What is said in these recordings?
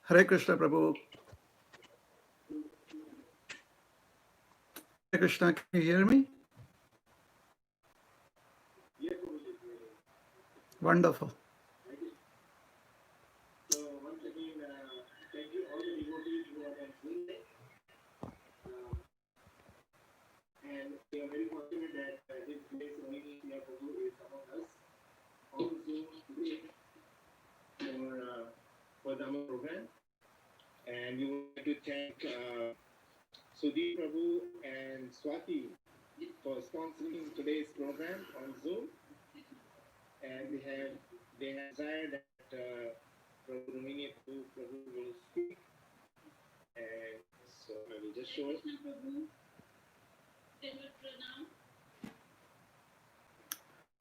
Hare Krishna, Prabhu. Hare Krishna, can you hear me? Wonderful. So once again, thank you all the devotees who are listening. And we are very fortunate that His Grace Rohinipriya Prabhu is among us on Zoom today for the program. And we would like to thank Sudhi Prabhu and Swati for sponsoring today's program on Zoom. And they have desired that Prabhu will speak. And so I will just show it.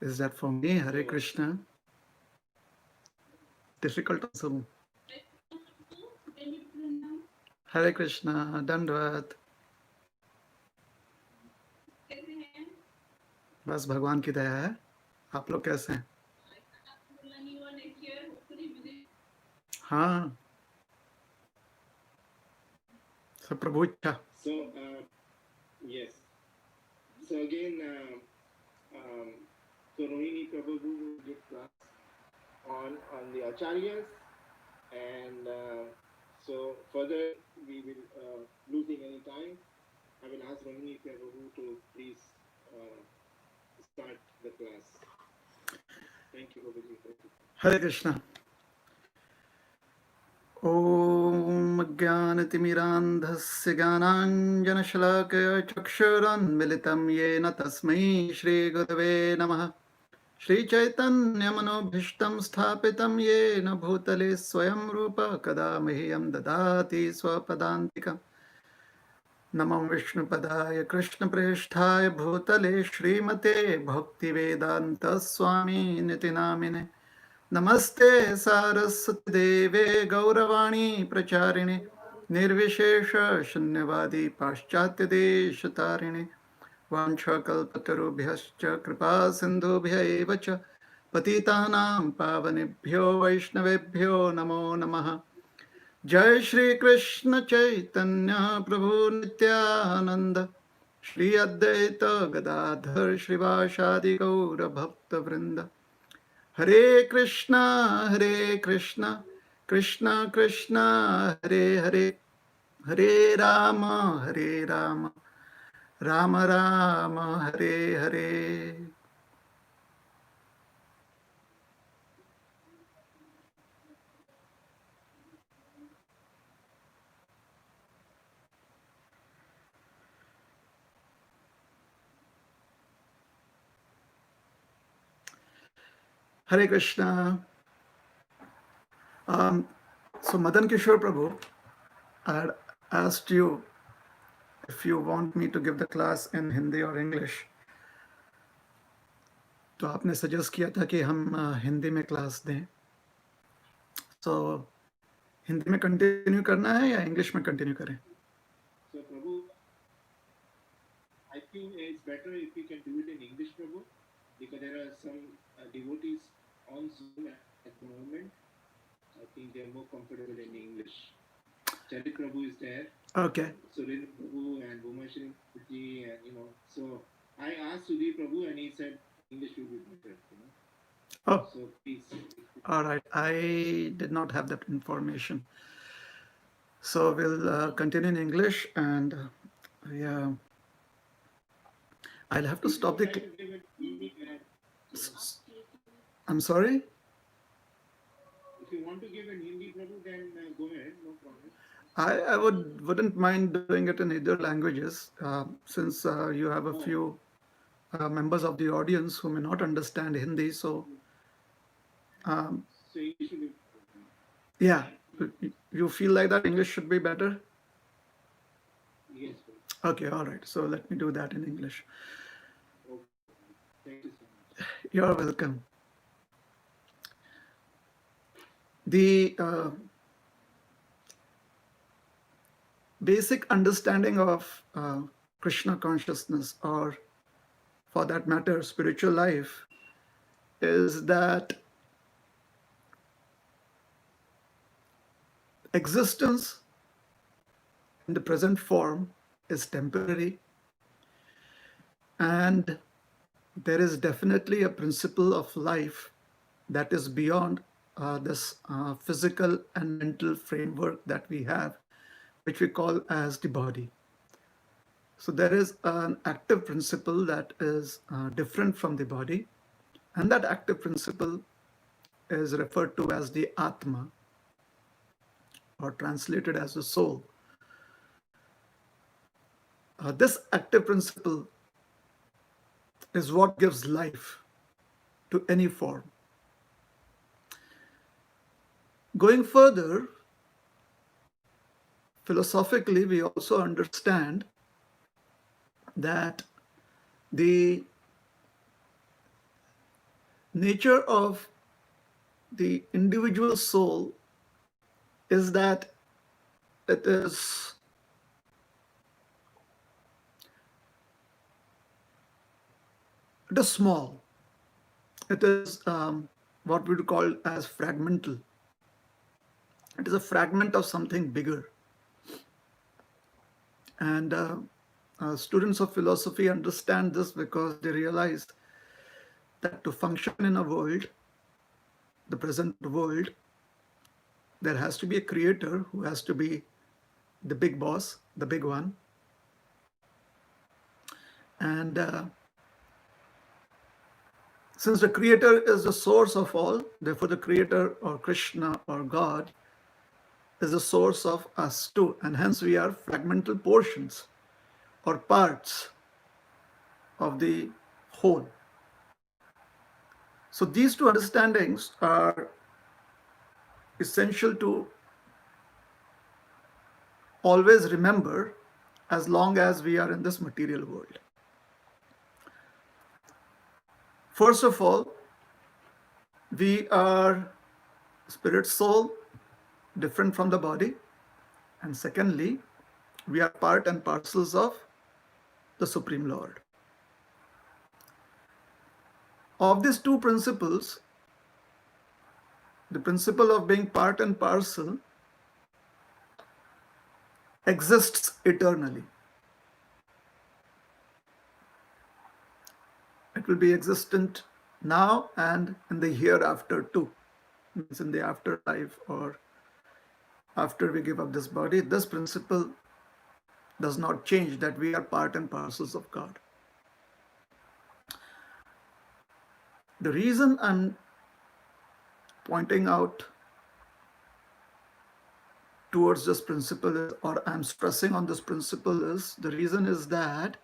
Is that for me? Hare Krishna. Difficult to Zoom. Hare Krishna, Dandvat. बस भगवान की दया है. आप लोग कैसे हैं? हाँ, सब प्रभु इच्छा. So yes. So again, so Rohini Prabhu will give class on the acharyas, and so further we will losing any time, I will ask Rohini Prabhu to please start the class. Thank you, Prabhuji. Hare Krishna. Om Jnanatimirandhasya Jnananjanashalakaya Chakshuranmilitam Yena Tasmai Shri Gurave Namaha. Shri Chaitanya Manobhishtam Sthapitam Yena Bhutale Swayam Rupa Kada Mahyam Dadati Swapadantikam. Namam Vishnu Padaya Krishna Preshthaya Bhutale Shrimate Bhaktivedanta Swami Nitinamine. Namaste Saraswati Deve Gauravani Pracharine Nirvishesha Shunyavadi Paschatya Deshatarine Vancha Kalpatarubhyascha Kripa Sindhubhya Evacha Patitanam Pavanebhyo Vaishnavebhyo Namo Namaha. Jai Shri Krishna Chaitanya Prabhu Nityananda Shri Advaita Gadadhar Shrivashadi Gaura Bhakta Vrinda. Hare Krishna, Krishna Krishna, Hare Hare, Hare Rama, Rama Rama, Hare Hare. Hare Krishna. So Madan Kishore Prabhu, I had asked you if you want me to give the class in Hindi or English. तो आपने suggest किया था कि हम हिंदी में class दें. So Hindi में continue करना है या इंग्लिश में कंटिन्यू करें? So Prabhu, I think it's better if we can do it in English, Prabhu, because there are some devotees on Zoom at the moment. I think they are more comfortable in English. Charit Prabhu is there. Okay. Surendra Prabhu and Bhumashri Prabhu, and so I asked Sudhi Prabhu and he said English will be better. Oh. So please. All right. I did not have that information. So we'll continue in English, and yeah, I'll have to stop the. I'm sorry? If you want to give an Hindi, Prabhu, then go ahead, no problem. I wouldn't mind doing it in either languages, since you have a few members of the audience who may not understand Hindi. So So English will be. Yeah. You feel like that English should be better? Yes, Prabhu. Okay, all right. So let me do that in English. Okay. Thank you so much. You're welcome. The basic understanding of Krishna consciousness, or for that matter, spiritual life, is that existence in the present form is temporary, and there is definitely a principle of life that is beyond this physical and mental framework that we have, which we call as the body. So there is an active principle that is different from the body, and that active principle is referred to as the Atma, or translated as the soul. This active principle is what gives life to any form. Going further, philosophically, we also understand that the nature of the individual soul is that it is small. It is what we would call as fragmental. It is a fragment of something bigger. And students of philosophy understand this because they realize that to function in a world, the present world, there has to be a creator who has to be the big boss, the big one. And since the creator is the source of all, therefore the creator, or Krishna or God, is the source of us too. And hence we are fragmental portions or parts of the whole. So these two understandings are essential to always remember as long as we are in this material world. First of all, we are spirit soul, different from the body. And secondly, we are part and parcels of the Supreme Lord. Of these two principles, the principle of being part and parcel exists eternally. It will be existent now and in the hereafter too. Means in the afterlife, or after we give up this body, this principle does not change, that we are part and parcels of God. The reason I'm pointing out towards this principle is, or I'm stressing on this principle is, the reason is that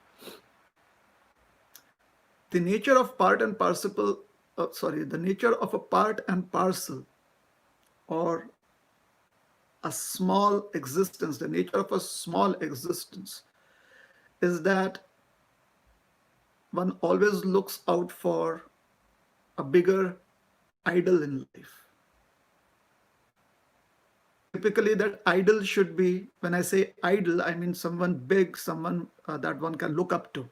the nature of part and parcel, the nature of a part and parcel, or a small existence, the nature of a small existence is that one always looks out for a bigger idol in life. Typically, that idol should be, when I say idol, I mean someone big, someone that one can look up to.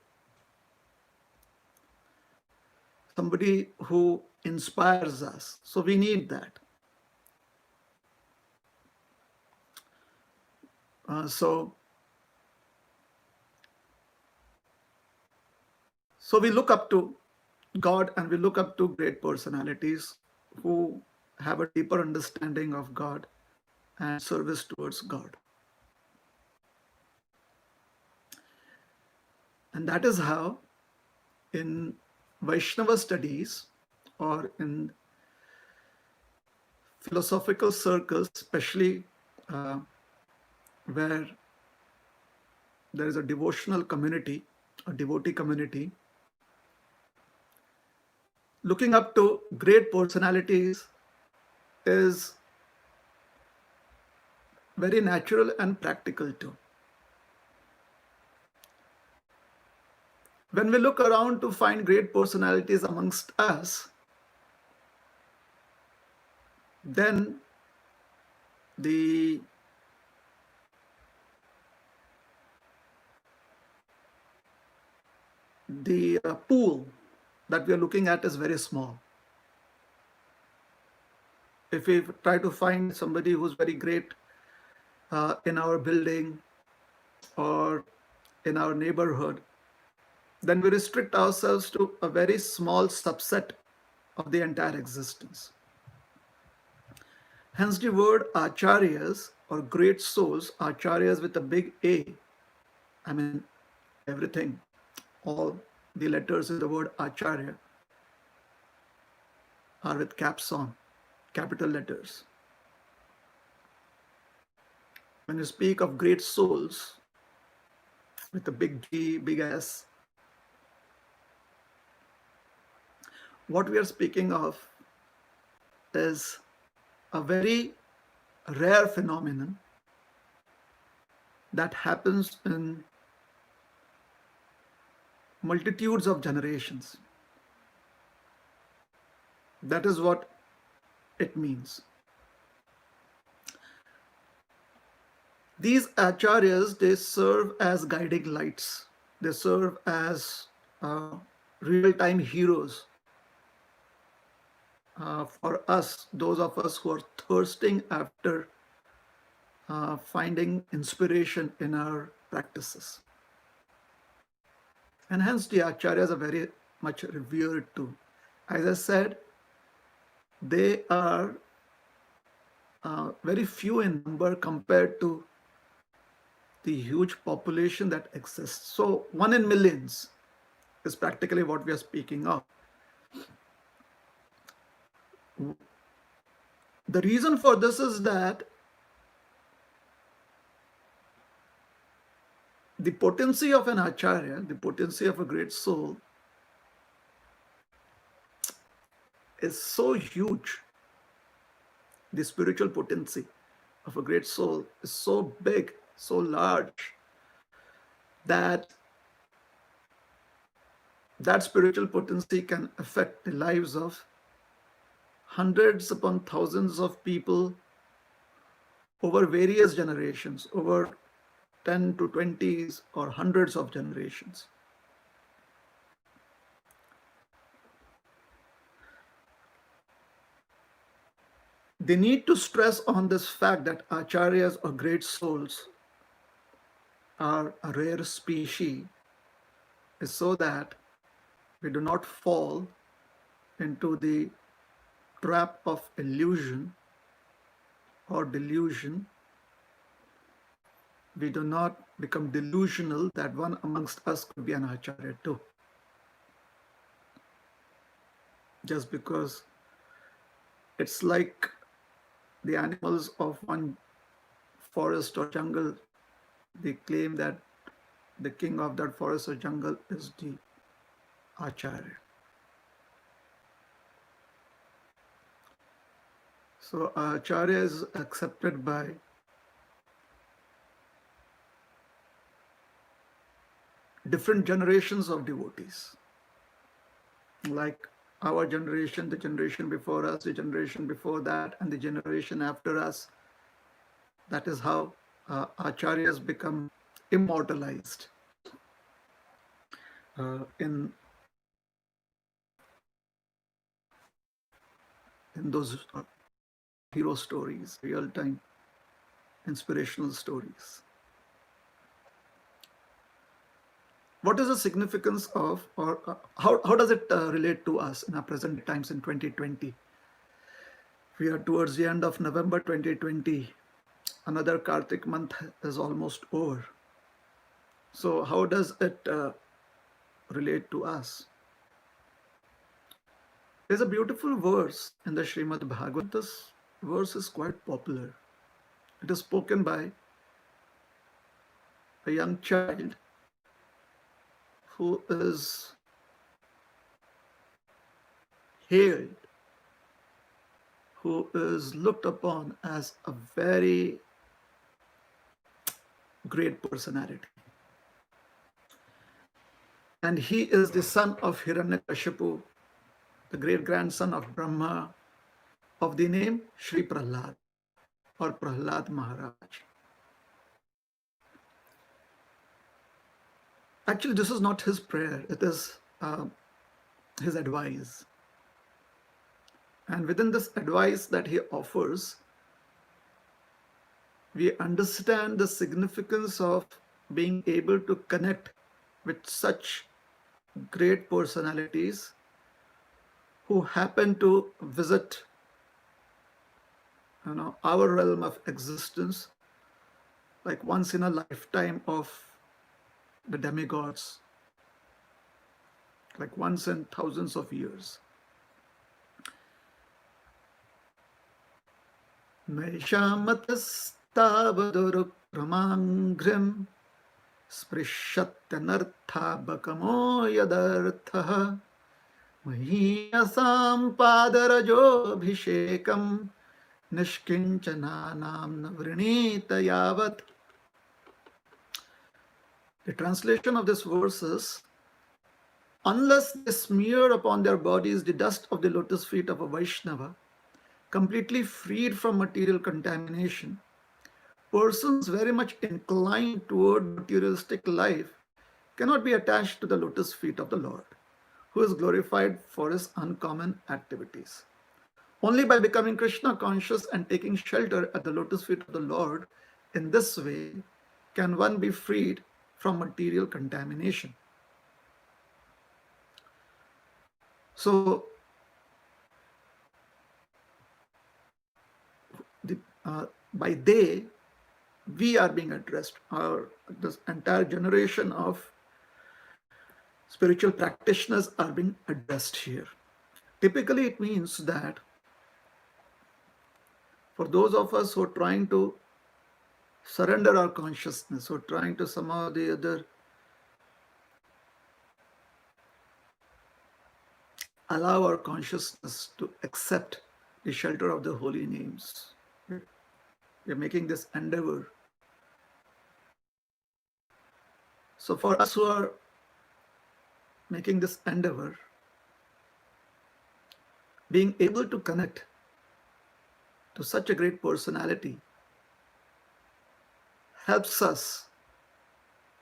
Somebody who inspires us. So we need that. So we look up to God, and we look up to great personalities who have a deeper understanding of God and service towards God. And that is how in Vaishnava studies, or in philosophical circles, especially where there is a devotional community, a devotee community, looking up to great personalities is very natural and practical too. When we look around to find great personalities amongst us, then the pool that we are looking at is very small. If we try to find somebody who's very great in our building or in our neighborhood, then we restrict ourselves to a very small subset of the entire existence. Hence, the word acharyas or great souls, acharyas with a big A, I mean, everything, all the letters in the word acharya are with caps on, capital letters. When you speak of great souls with a big G, big S, what we are speaking of is a very rare phenomenon that happens in multitudes of generations. That is what it means. These acharyas, they serve as guiding lights. They serve as real-time heroes for us, those of us who are thirsting after finding inspiration in our practices. And hence the acharyas are very much revered too. As I said, they are very few in number compared to the huge population that exists. So 1 in millions is practically what we are speaking of. The reason for this is that the potency of an acharya, the potency of a great soul, is so huge. The spiritual potency of a great soul is so big, so large, that that spiritual potency can affect the lives of hundreds upon thousands of people over various generations, over 10 to 20s or hundreds of generations. They need to stress on this fact that acharyas or great souls are a rare species, is so that we do not fall into the trap of illusion or delusion. We do not become delusional that one amongst us could be an acharya too. Just because it's like the animals of one forest or jungle, they claim that the king of that forest or jungle is the acharya. So acharya is accepted by different generations of devotees. Like our generation, the generation before us, the generation before that, and the generation after us. That is how acharyas become immortalized in those hero stories, real-time inspirational stories. What is the significance of, or how does it relate to us in our present times in 2020? We are towards the end of November 2020. Another Kartik month is almost over. So how does it relate to us? There's a beautiful verse in the Srimad Bhagavatam. This verse is quite popular. It is spoken by a young child who is hailed, who is looked upon as a very great personality. And he is the son of Hiranyakashipu, the great grandson of Brahma, of the name Sri Prahlad or Prahlad Maharaj. Actually, this is not his prayer, it is his advice. And within this advice that he offers, we understand the significance of being able to connect with such great personalities who happen to visit our realm of existence like once in a lifetime of the demigods, like once in thousands of years. Naishamatastavadurukramangrim sprishatyanarthabakamo yadartha mahiyasam padarajobhishekam nishkinchananam navrinita yavat. The translation of this verse is, unless they smear upon their bodies the dust of the lotus feet of a Vaishnava, completely freed from material contamination, persons very much inclined toward materialistic life cannot be attached to the lotus feet of the Lord, who is glorified for his uncommon activities. Only by becoming Krishna conscious and taking shelter at the lotus feet of the Lord in this way can one be freed from material contamination. So, by they, we are being addressed, or this entire generation of spiritual practitioners are being addressed here. Typically, it means that for those of us who are trying to surrender our consciousness, who are trying to somehow or the other allow our consciousness to accept the shelter of the holy names, we're making this endeavor. So for us who are making this endeavor, being able to connect to such a great personality helps us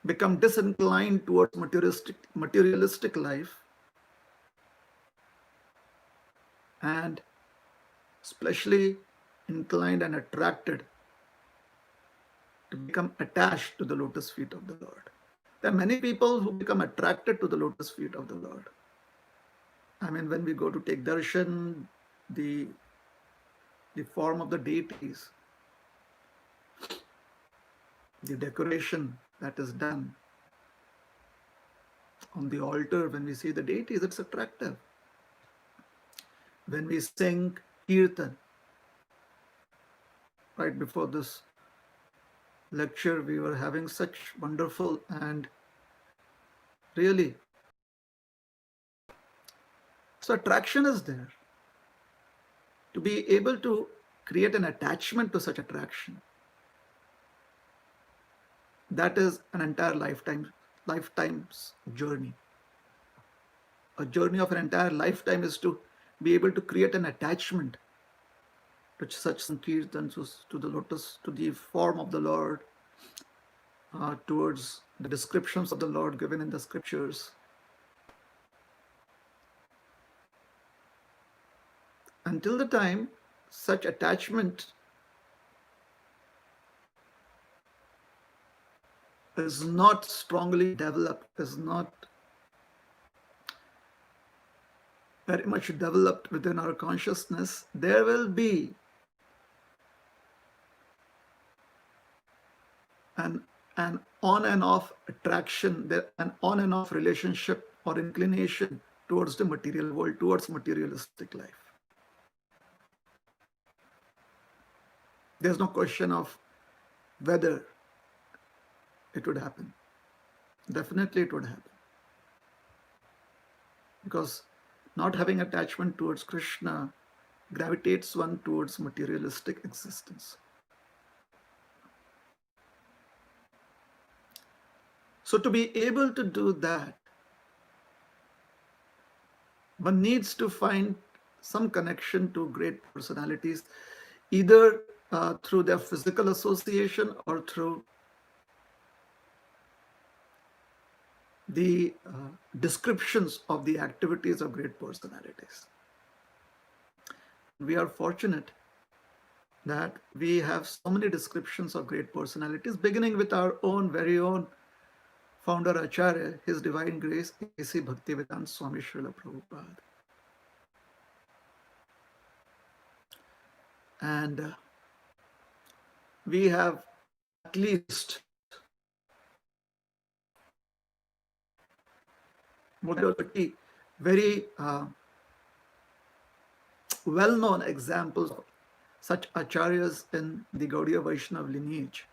become disinclined towards materialistic life, and especially inclined and attracted to become attached to the lotus feet of the Lord. There are many people who become attracted to the lotus feet of the Lord. I mean, when we go to take darshan, the form of the deities, the decoration that is done on the altar, when we see the deities, it's attractive. When we sing kirtan, right before this lecture, we were having such wonderful and really, so attraction is there. To be able to create an attachment to such attraction, that is an entire lifetime's journey. A journey of an entire lifetime is to be able to create an attachment to such sankirtans, to the lotus, to the form of the Lord, towards the descriptions of the Lord given in the scriptures. Until the time such attachment is not strongly developed, is not very much developed within our consciousness, there will be an on and off attraction, an on and off relationship or inclination towards the material world, towards materialistic life. There's no question of whether it would happen. Definitely it would happen. Because not having attachment towards Krishna gravitates one towards materialistic existence. So to be able to do that, one needs to find some connection to great personalities, either through their physical association or through the descriptions of the activities of great personalities. We are fortunate that we have so many descriptions of great personalities, beginning with our own very own founder Acharya, His Divine Grace, A.C. Bhaktivedanta Swami Srila Prabhupada. And we have at least more than 30 very well-known examples of such acharyas in the Gaudiya Vaishnava lineage.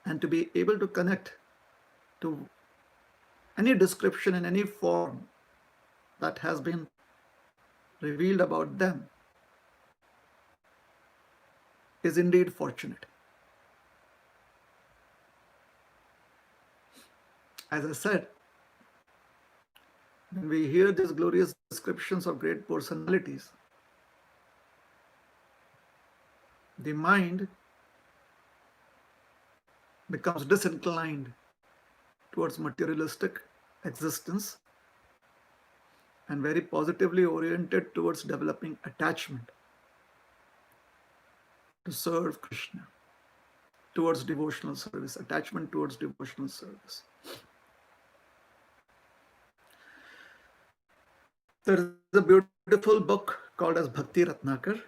And to be able to connect to any description in any form that has been revealed about them is indeed fortunate. As I said, when we hear these glorious descriptions of great personalities, the mind becomes disinclined towards materialistic existence and very positively oriented towards developing attachment to serve Krishna, towards devotional service, attachment towards devotional service. There is a beautiful book called as Bhakti Ratnakar.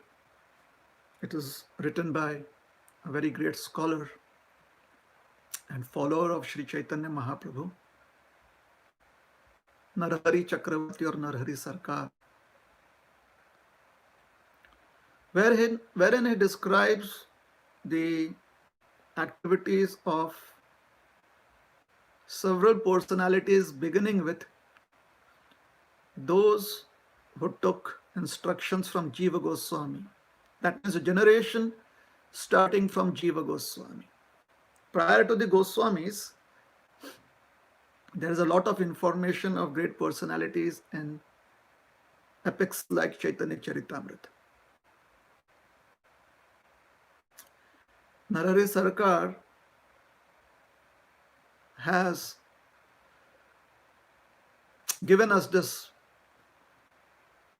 It is written by a very great scholar and follower of Sri Chaitanya Mahaprabhu, Narhari Chakravarti or Narhari Sarkar, wherein he describes the activities of several personalities, beginning with those who took instructions from Jiva Goswami. That is a generation starting from Jiva Goswami. Prior to the Goswamis, there is a lot of information of great personalities in epics like Chaitanya Charitamrita. Narhari Sarkar has given us this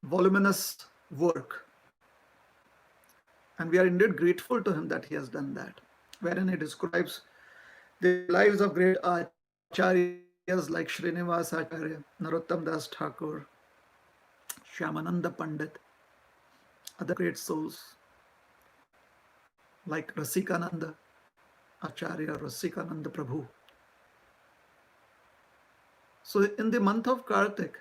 voluminous work, and we are indeed grateful to him that he has done that, wherein he describes the lives of great acharyas like Srinivas Acharya, Narottam Das Thakur, Shyamananda Pandit, other great souls like Rasikananda Acharya, Rasikananda Prabhu. So in the month of Kartik,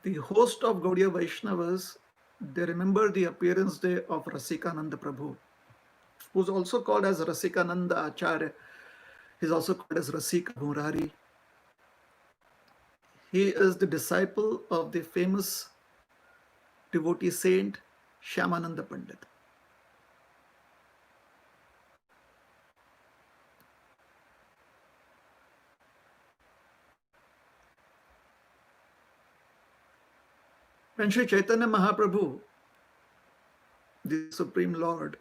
the host of Gaudiya Vaishnavas, they remember the appearance day of Rasikananda Prabhu, who is also called as Rasikananda Acharya. He is also called as Rasika Murari. He is the disciple of the famous devotee saint Shyamananda Pandit. When Sri Chaitanya Mahaprabhu, the Supreme Lord,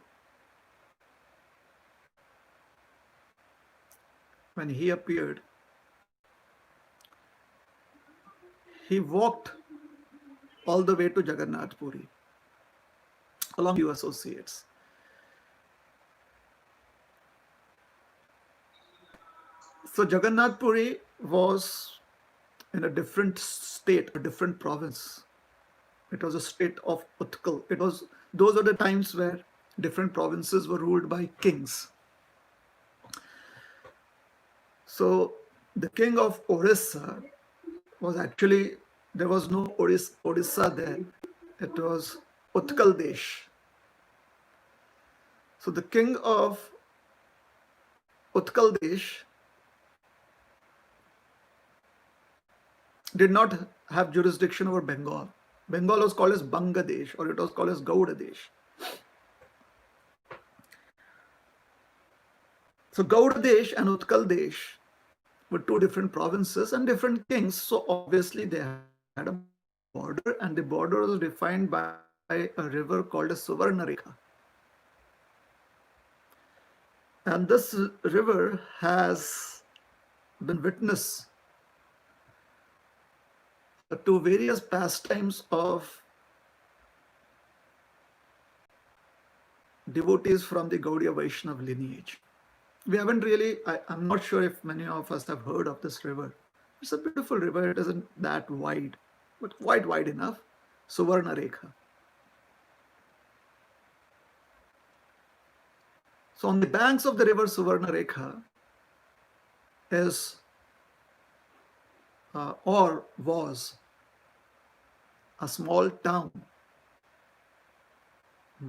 when he appeared, he walked all the way to Jagannath Puri along with few associates. So Jagannath Puri was in a different state, a different province. It was a state of Utkal. Those are the times where different provinces were ruled by kings. So the king of Orissa was actually, there was no Odisha then. It was Utkal Desh. So the king of Utkal Desh did not have jurisdiction over Bengal. Bengal was called as Bangladesh, or it was called as Gauda Desh. So Gauda Desh and Utkal Desh were two different provinces and different kings. So obviously they had a border, and the border was defined by a river called as Suvarna Rekha. And this river has been witness to various pastimes of devotees from the Gaudiya Vaishnava lineage. We haven't really, I'm not sure if many of us have heard of this river. It's a beautiful river, it isn't that wide, but quite wide enough. Suvarna Rekha. So on the banks of the river Suvarna Rekha is or was a small town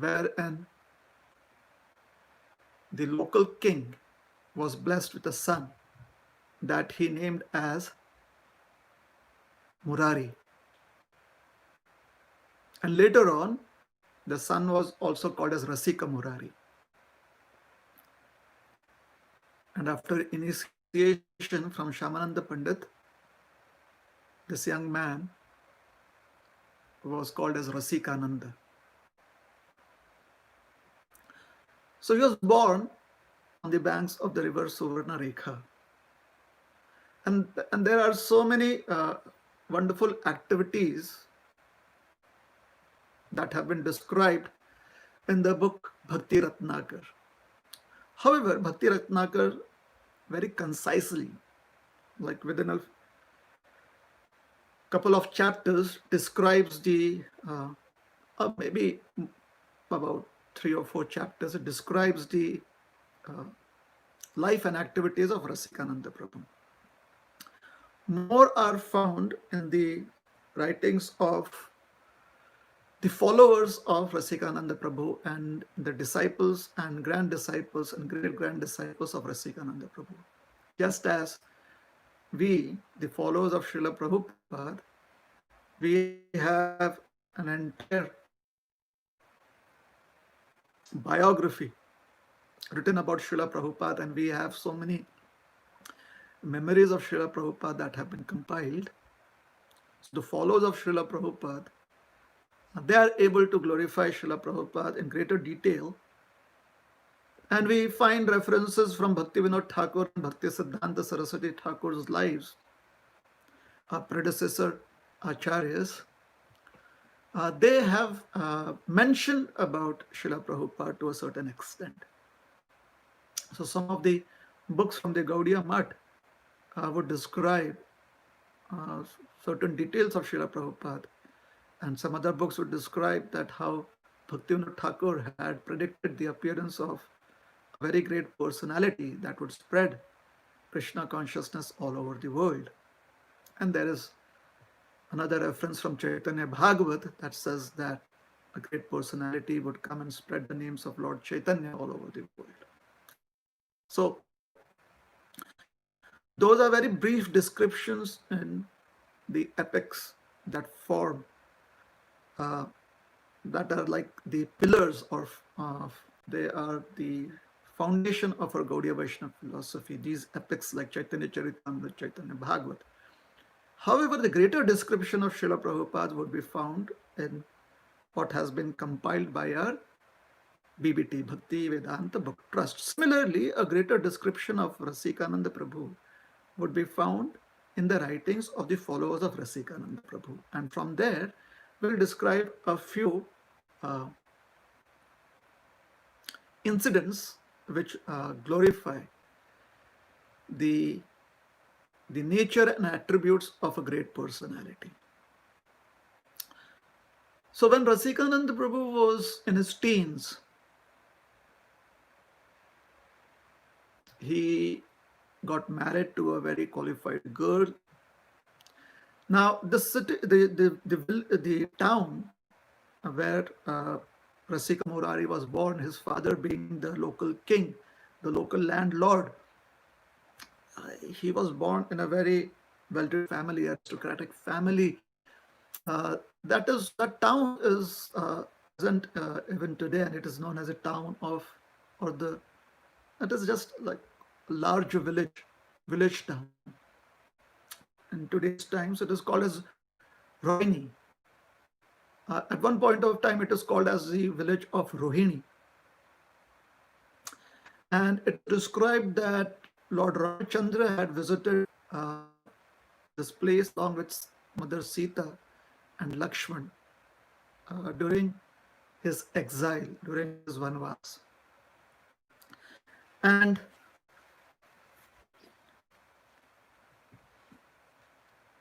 wherein the local king was blessed with a son that he named as Murari. And later on, the son was also called as Rasika Murari. And after initiation from Shamananda Pandit, this young man was called as Rasikananda. So he was born on the banks of the river Suvarna Rekha. And there are so many wonderful activities that have been described in the book Bhakti Ratnakar. However, Bhakti Ratnakar very concisely, like within a couple of chapters, describes the maybe about 3 or 4 chapters, it describes the uh, life and activities of Rasikananda Prabhu. More are found in the writings of the followers of Rasikananda Prabhu and the disciples and grand disciples and great grand disciples of Rasikananda Prabhu. Just as we, the followers of Srila Prabhupada, we have an entire biography written about Srila Prabhupada, and we have so many memories of Srila Prabhupada that have been compiled. So the followers of Srila Prabhupada, they are able to glorify Srila Prabhupada in greater detail. And we find references from Bhaktivinoda Thakur and Bhakti Siddhanta Saraswati Thakur's lives, our predecessor acharyas. They have mentioned about Srila Prabhupada to a certain extent. So some of the books from the Gaudiya Math would describe certain details of Srila Prabhupada, and some other books would describe that how Bhaktivinoda Thakur had predicted the appearance of a very great personality that would spread Krishna consciousness all over the world. And there is another reference from Chaitanya Bhagavat that says that a great personality would come and spread the names of Lord Chaitanya all over the world. So those are very brief descriptions in the epics that form, that are like the pillars of, they are the foundation of our Gaudiya Vaishnava philosophy, these epics like Chaitanya Charitamrita, Chaitanya Bhagavat. However, the greater description of Srila Prabhupada would be found in what has been compiled by our BBT, Bhakti Vedanta Book Trust. Similarly, a greater description of Rasikananda Prabhu would be found in the writings of the followers of Rasikananda Prabhu. And from there, we'll describe a few incidents which glorify the nature and attributes of a great personality. So when Rasikananda Prabhu was in his teens, he got married to a very qualified girl. Now, the city, the town where Rasika Murari was born, his father being the local king, the local landlord, he was born in a very well-to-do family, aristocratic family. That town is present even today, and it is known as a town of, or the, that is just like large village town. In today's times, it is called as Rohini. At one point of time, it is called as the village of Rohini. And it is described that Lord Ramachandra had visited this place along with Mother Sita and Lakshman during his exile, during his vanvas. And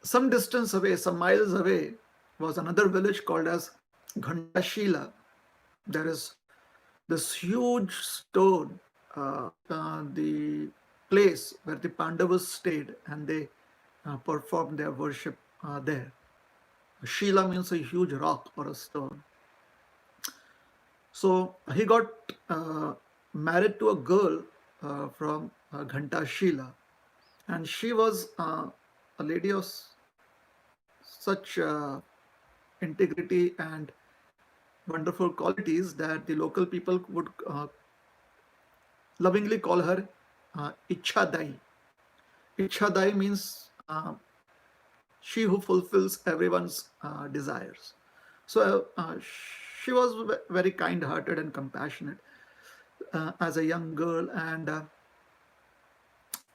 some distance away, some miles away, was another village called as Ghantashila. There is this huge stone, the place where the Pandavas stayed and they performed their worship there. Shila means a huge rock or a stone. So he got married to a girl from Ghantashila, and she was a lady of such integrity and wonderful qualities that the local people would lovingly call her Ichhadai. Ichhadai means she who fulfills everyone's desires. So she was very kind-hearted and compassionate as a young girl, and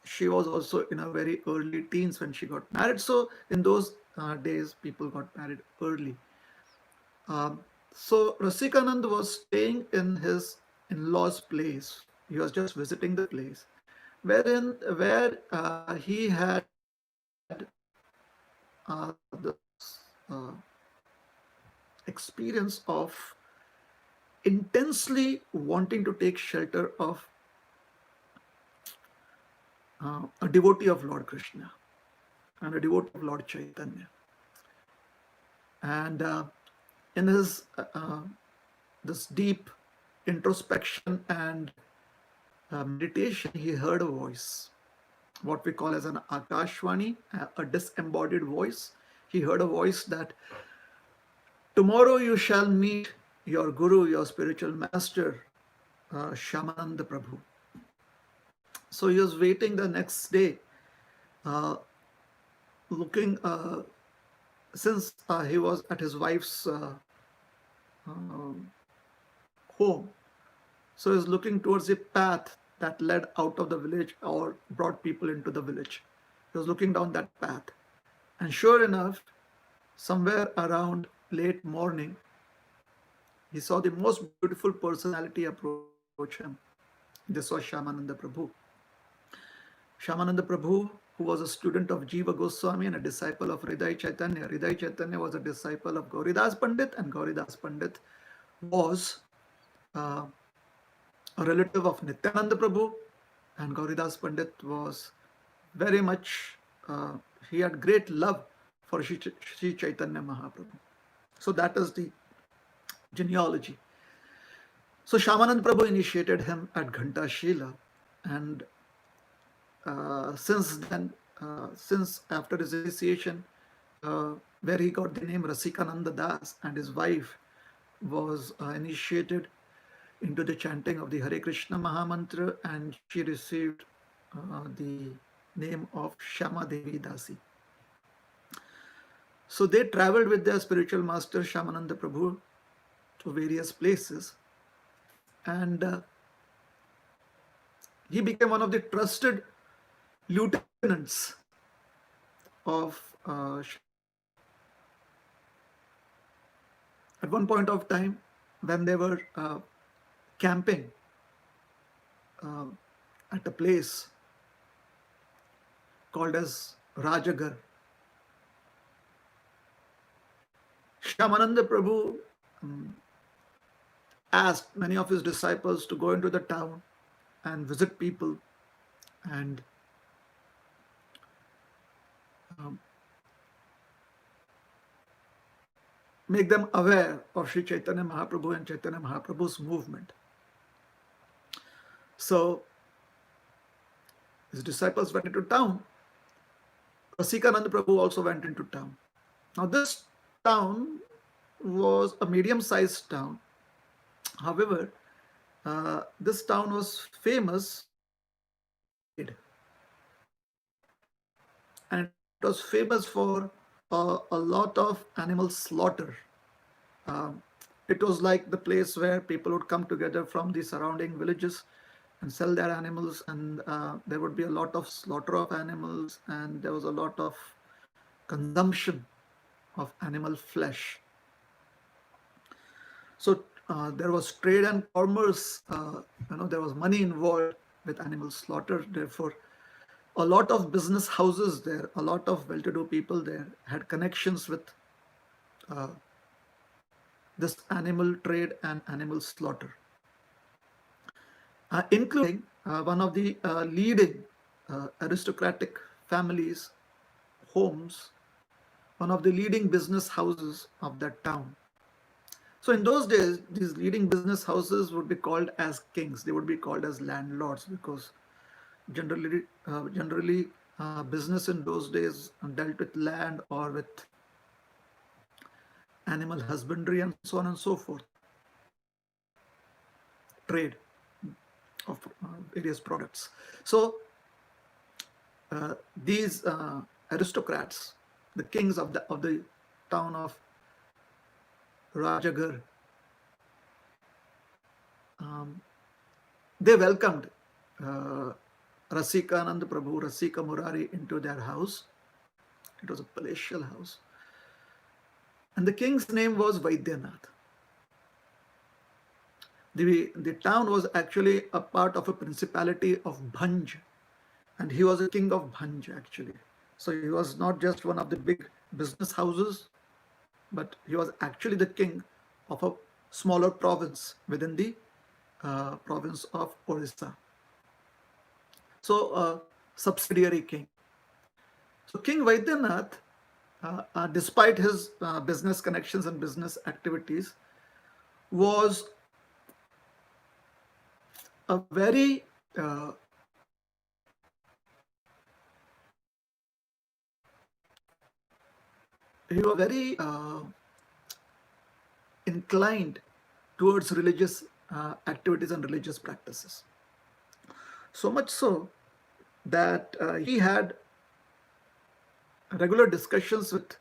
she was also in her very early teens when she got married. So in those days, people got married early. So Rasikananda was staying in his in-laws' place. He was just visiting the place, where he had this experience of intensely wanting to take shelter of a devotee of Lord Krishna and a devotee of Lord Chaitanya. And in his this deep introspection and meditation, he heard a voice, what we call as an Akashvani, a disembodied voice. He heard a voice that tomorrow you shall meet your Guru, your spiritual master, Shamananda Prabhu. So he was waiting the next day, looking, since he was at his wife's home. So he was looking towards a path that led out of the village or brought people into the village. He was looking down that path. And sure enough, somewhere around late morning, he saw the most beautiful personality approach him. This was Shamananda Prabhu. Shamananda Prabhu, who was a student of Jiva Goswami and a disciple of Hriday Chaitanya. Hriday Chaitanya was a disciple of Gauridas Pandit, and Gauridas Pandit was a relative of Nityananda Prabhu, and Gauridas Pandit was very much, he had great love for Sri Chaitanya Mahaprabhu. So that is the genealogy. So Shamanand Prabhu initiated him at Ghantashila, and since then, since after his initiation, where he got the name Rasikananda Das, and his wife was initiated into the chanting of the Hare Krishna Mahamantra, and she received the name of Shama Devi Dasi. So they traveled with their spiritual master Shamananda Prabhu to various places, and he became one of the trusted lieutenants of Shamananda Prabhu. At one point of time, when they were camping at a place called as Rajagar, Shamananda Prabhu asked many of his disciples to go into the town and visit people and make them aware of Sri Chaitanya Mahaprabhu and Chaitanya Mahaprabhu's movement. So his disciples went into town. Rasikananda Prabhu also went into town. Now this town was a medium-sized town. However, this town was famous for its and it was famous for a lot of animal slaughter. Um, it was like the place where people would come together from the surrounding villages and sell their animals, and there would be a lot of slaughter of animals, and there was a lot of consumption of animal flesh. So there was trade and commerce. There was money involved with animal slaughter. Therefore, a lot of business houses there, a lot of well-to-do people there had connections with uh, this animal trade and animal slaughter, including one of the leading aristocratic families, homes, one of the leading business houses of that town. So in those days, these leading business houses would be called as kings. They would be called as landlords because generally business in those days dealt with land or with animal husbandry and so on and so forth. Trade of various products. So these aristocrats, the kings of the town of Rajagar, um, they welcomed uh, Rasikananda Prabhu, Rasika Murari into their house. It was a palatial house. And the king's name was Vaidyanath. The town was actually a part of a principality of Bhanj, and he was a king of Bhanj actually. So he was not just one of the big business houses, but he was actually the king of a smaller province within the province of Orissa. So subsidiary king. So King Vaidyanath, despite his business connections and business activities, was a very he was very inclined towards religious activities and religious practices. So much so that he had regular discussions with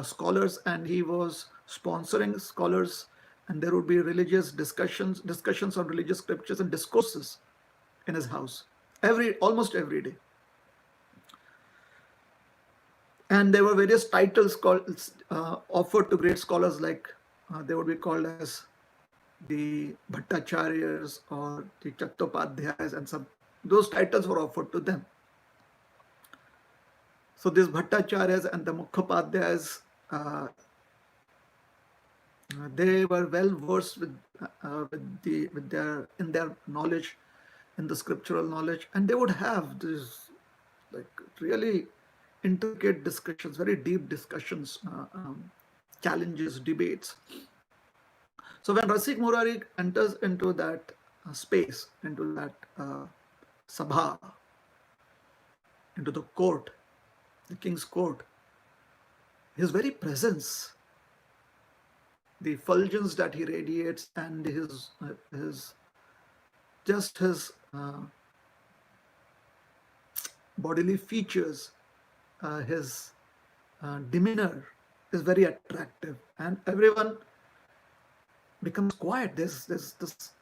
scholars, and he was sponsoring scholars, and there would be religious discussions on religious scriptures and discourses in his house almost every day. And there were various titles offered to great scholars, like they would be called as the Bhattacharyas or the Chattopadhyayas, and some those titles were offered to them. So these Bhattacharyas and the Mukhopadhyayas, they were well versed with their knowledge, in the scriptural knowledge, and they would have these like really intricate discussions, very deep discussions, challenges, debates. So when Rasik Murari enters into that space, into that sabha, into the court, the king's court, his very presence, the effulgence that he radiates, and his bodily features, his demeanor is very attractive, and everyone becomes quiet. There's this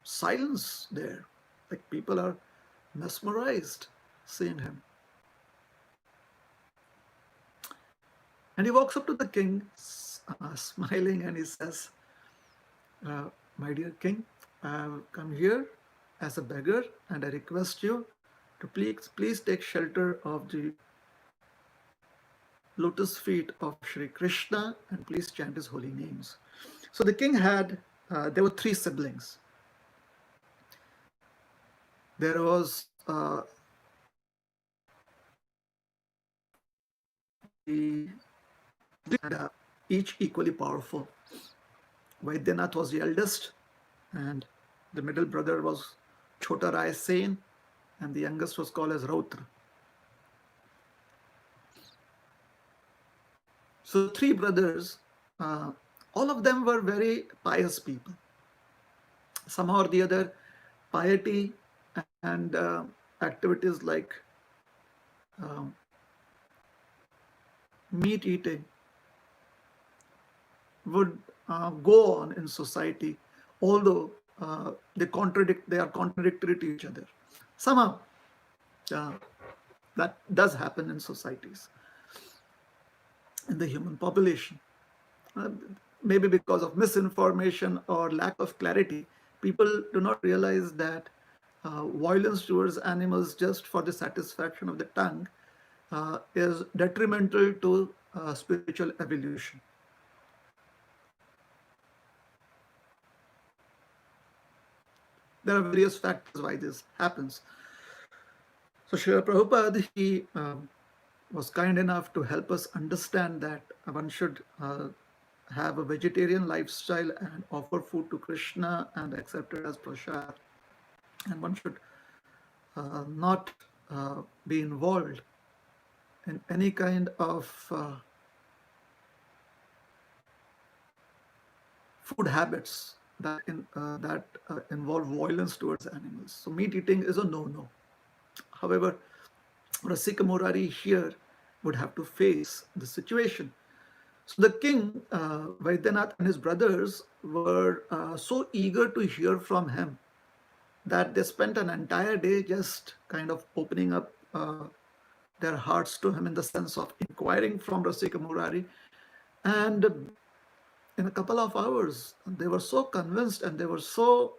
silence there, like people are mesmerized seeing him. And he walks up to the king, smiling, and he says, "My dear king, I have come here as a beggar, and I request you to please take shelter of the lotus feet of Sri Krishna, and please chant his holy names." So the king there were three siblings. There was each equally powerful. Vaidyanath was the eldest, and the middle brother was Chota Rai Sen, and the youngest was called as Rautra. So three brothers, all of them were very pious people. Somehow or the other, piety and activities like um, meat eating would go on in society, although they are contradictory to each other. Somehow, uh, that does happen in societies, in the human population. Uh, Maybe because of misinformation or lack of clarity, people do not realize that violence towards animals just for the satisfaction of the tongue is detrimental to spiritual evolution. There are various factors why this happens. So Srila Prabhupada, he was kind enough to help us understand that one should have a vegetarian lifestyle and offer food to Krishna and accept it as prasad. And one should not be involved in any kind of food habits that involve violence towards animals. So meat eating is a no-no. However, Rasika Murari here would have to face the situation. So the king, Vaidyanath, and his brothers were so eager to hear from him that they spent an entire day just kind of opening up their hearts to him in the sense of inquiring from Rasika Murari. And in a couple of hours, they were so convinced and they were so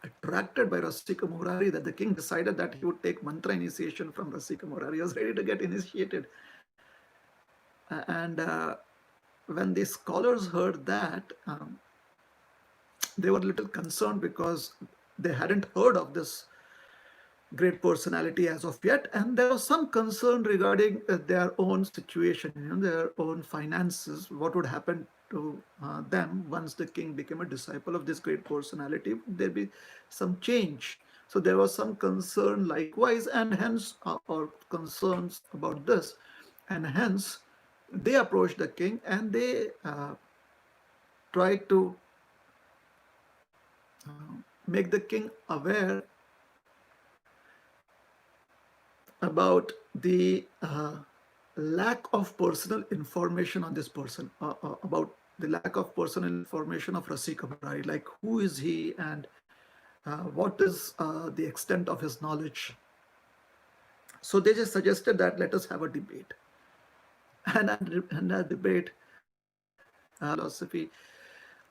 attracted by Rasika Murari that the king decided that he would take mantra initiation from Rasika Murari. He was ready to get initiated. And when the scholars heard that, they were a little concerned because they hadn't heard of this great personality as of yet, and there was some concern regarding their own situation, their own finances. What would happen to them once the king became a disciple of this great personality? Would there be some change? So there was some concern likewise, and hence or concerns about this, and hence they approached the king and they tried to make the king aware about the lack of personal information on this person, about the lack of personal information of Rasika Murari, like who is he and what is the extent of his knowledge. So they just suggested that let us have a debate. And a debate philosophy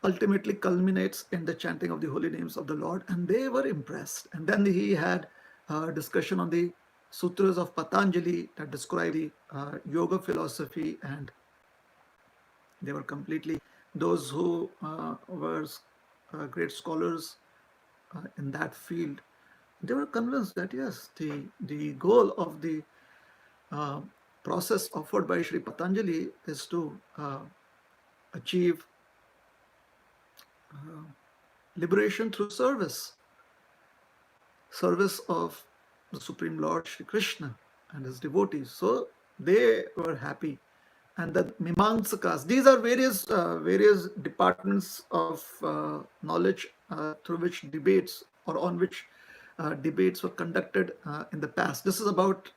ultimately culminates in the chanting of the holy names of the Lord, and they were impressed. And then he had a discussion on the sutras of Patanjali that describe the yoga philosophy, and they were completely those who were great scholars in that field. They were convinced that yes, the goal of the uh, process offered by Sri Patanjali is to achieve liberation through service of the Supreme Lord Shri Krishna and his devotees. So they were happy. And the Mimamsakas, these are various departments of knowledge through which debates or on which debates were conducted in the past. This is about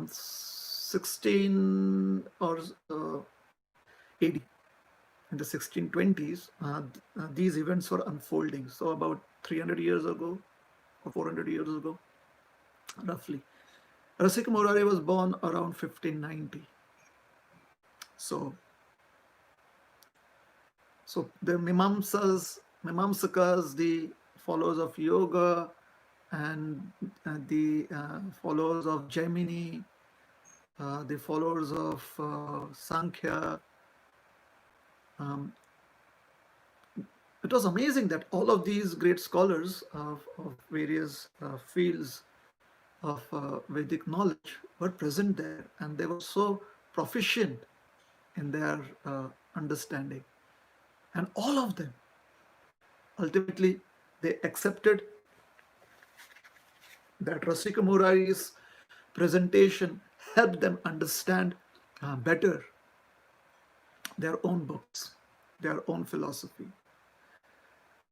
16 or AD. In the 1620s, these events were unfolding. So about 300 years ago or 400 years ago, roughly. Rasika Murari was born around 1590. So the Mimamsakas, the followers of yoga, and the followers of Jaimini, the followers of Sankhya. It was amazing that all of these great scholars of various fields of Vedic knowledge were present there, and they were so proficient in their understanding. And all of them, ultimately, they accepted that Rasika Murari's presentation helped them understand better their own books, their own philosophy.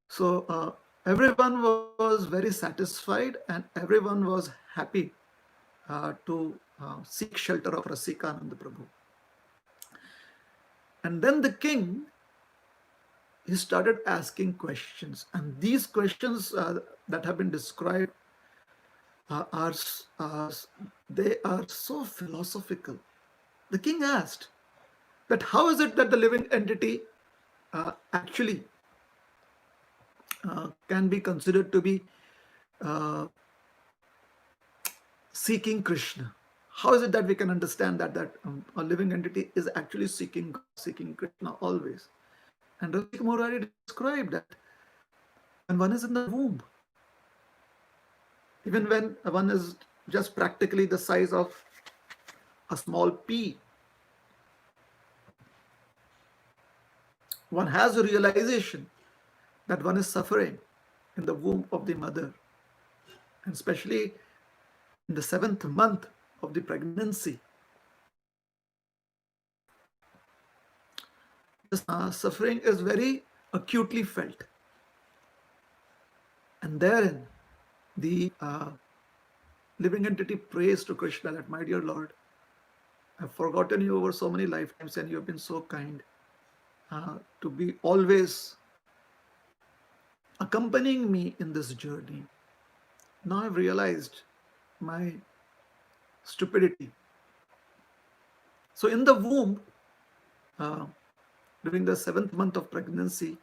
So everyone was very satisfied and everyone was happy to seek shelter of Rasikananda Prabhu. And then the king, he started asking questions, and these questions that have been described are they are so philosophical. The king asked that how is it that the living entity actually can be considered to be uh, seeking Krishna? How is it that we can understand that a living entity is actually seeking God, seeking Krishna always? And Rasik Murari described that when one is in the womb, even when one is just practically the size of a small pea, one has a realization that one is suffering in the womb of the mother, and especially in the 7th month of the pregnancy. This suffering is very acutely felt. And therein, the living entity prays to Krishna that, my dear Lord, I've forgotten you over so many lifetimes and you have been so kind to be always accompanying me in this journey. Now I've realized my stupidity. So in the womb, uh, during the 7th month of pregnancy,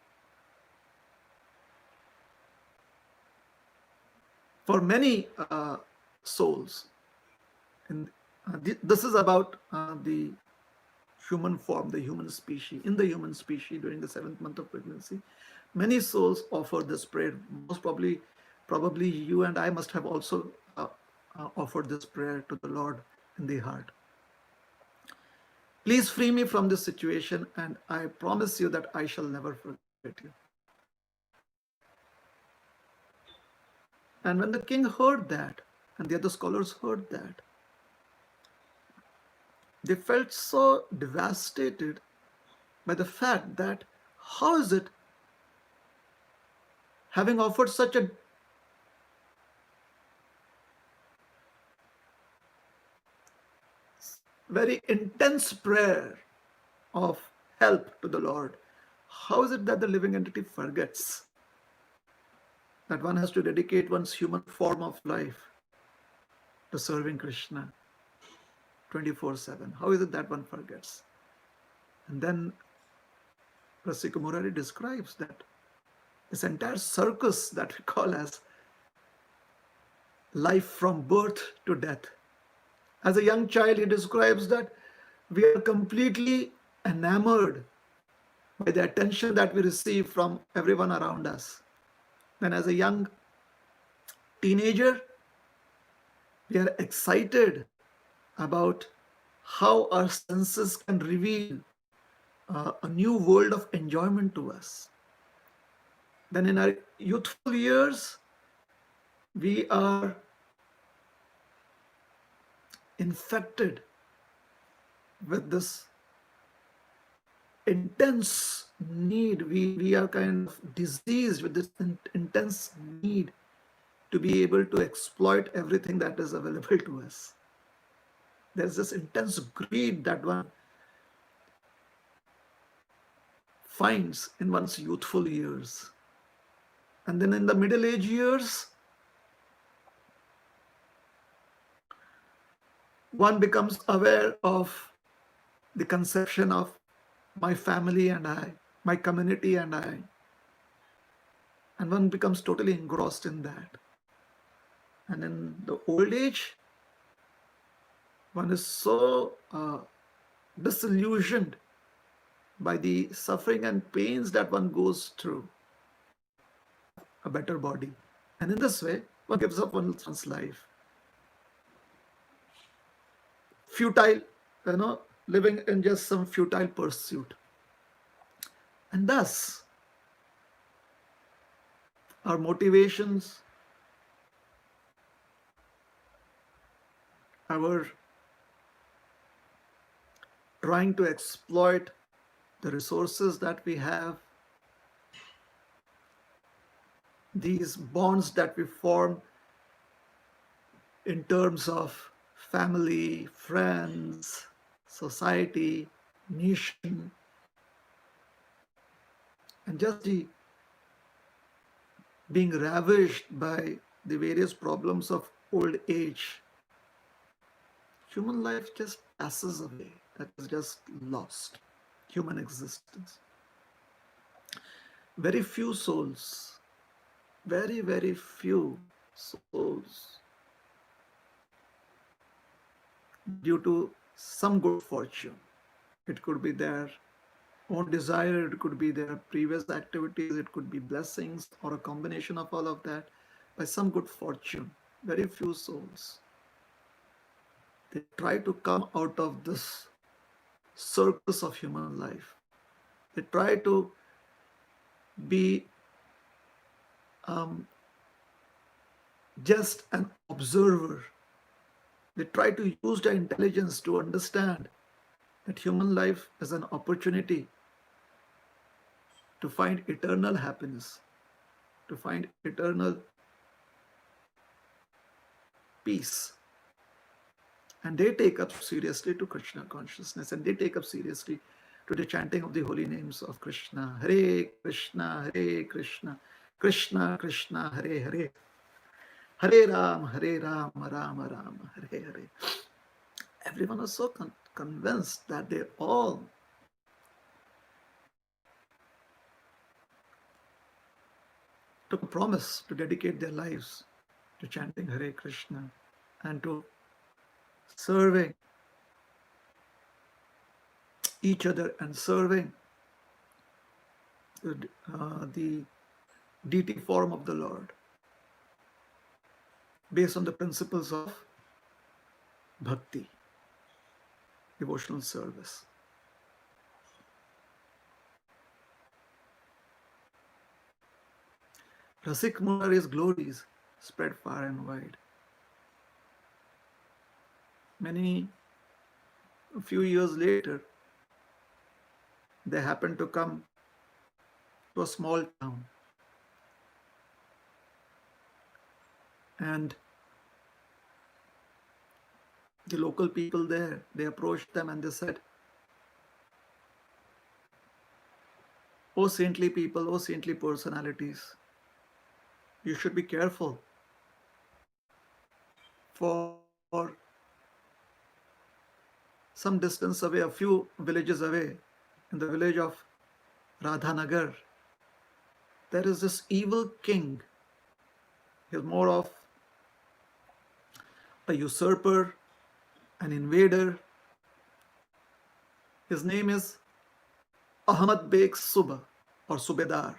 for many souls, and this is about the human form, the human species. In the human species, during the 7th month of pregnancy, many souls offer this prayer. Most probably you and I must have also offered this prayer to the Lord in the heart. Please free me from this situation, and I promise you that I shall never forget you. And when the king heard that, and the other scholars heard that, they felt so devastated by the fact that how is it, having offered such a very intense prayer of help to the Lord, how is it that the living entity forgets that one has to dedicate one's human form of life to serving Krishna 24/7? How is it that one forgets? And then Rasika Murari describes that this entire circus that we call as life from birth to death. As a young child, he describes that we are completely enamored by the attention that we receive from everyone around us. Then, as a young teenager, we are excited about how our senses can reveal a new world of enjoyment to us. Then, in our youthful years, we are infected with this intense need. We are kind of diseased with this intense need to be able to exploit everything that is available to us. There's this intense greed that one finds in one's youthful years. And then in the middle age years, one becomes aware of the conception of my family and I, my community and I. And one becomes totally engrossed in that. And in the old age, one is so disillusioned by the suffering and pains that one goes through to have a better body. And in this way, one gives up one's life. Futile, living in just some futile pursuit. And thus, our motivations, our trying to exploit the resources that we have, these bonds that we form in terms of family, friends, society, nation, and just the being ravished by the various problems of old age, human life just passes away. That is just lost. Human existence. Very few souls, very few souls, due to some good fortune. It could be their own desire, it could be their previous activities, it could be blessings, or a combination of all of that. By some good fortune, very few souls, they try to come out of this circus of human life. They try to be um, just an observer. They try to use their intelligence to understand that human life is an opportunity to find eternal happiness, to find eternal peace. And they take up seriously to Krishna consciousness, and they take up seriously to the chanting of the holy names of Krishna. Hare Krishna, Hare Krishna, Krishna Krishna, Hare Hare. Hare Ram, Rama Rama, Hare Hare. Everyone was so convinced that they all took a promise to dedicate their lives to chanting Hare Krishna and to serving each other and serving the deity form of the Lord based on the principles of bhakti, devotional service. Rasik Murari's glories spread far and wide. A few years later, they happened to come to a small town. And the local people there, they approached them and they said, "Oh, saintly people, oh, saintly personalities, you should be careful. For some distance away, a few villages away, in the village of Radhanagar, there is this evil king. He's more of a usurper, an invader. His name is Ahmad Beg Suba or Subedar.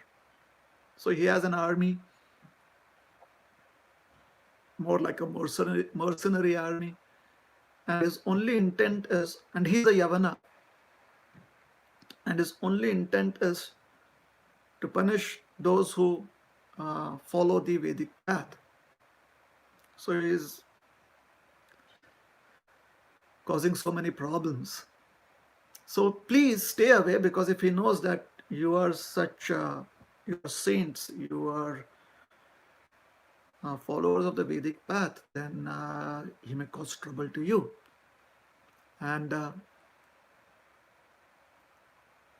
So he has an army, more like a mercenary army. And his only intent is, and he's a Yavana, and his only intent is to punish those who follow the Vedic path. So he is causing so many problems. So please stay away, because if he knows that you are you are saints, you are followers of the Vedic path, then he may cause trouble to you. And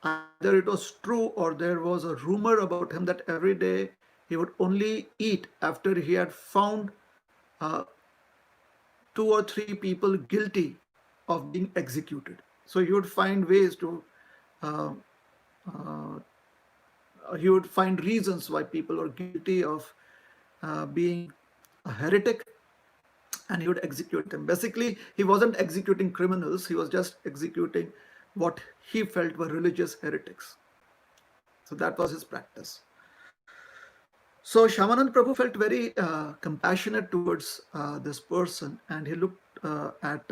either it was true or there was a rumor about him that every day he would only eat after he had found 2 or 3 people guilty of being executed. So he would find ways to, uh, uh, he would find reasons why people are guilty of being a heretic, and he would execute them. Basically, he wasn't executing criminals, he was just executing what he felt were religious heretics. So that was his practice. So Shyamanand Prabhu felt very compassionate towards this person, and he looked at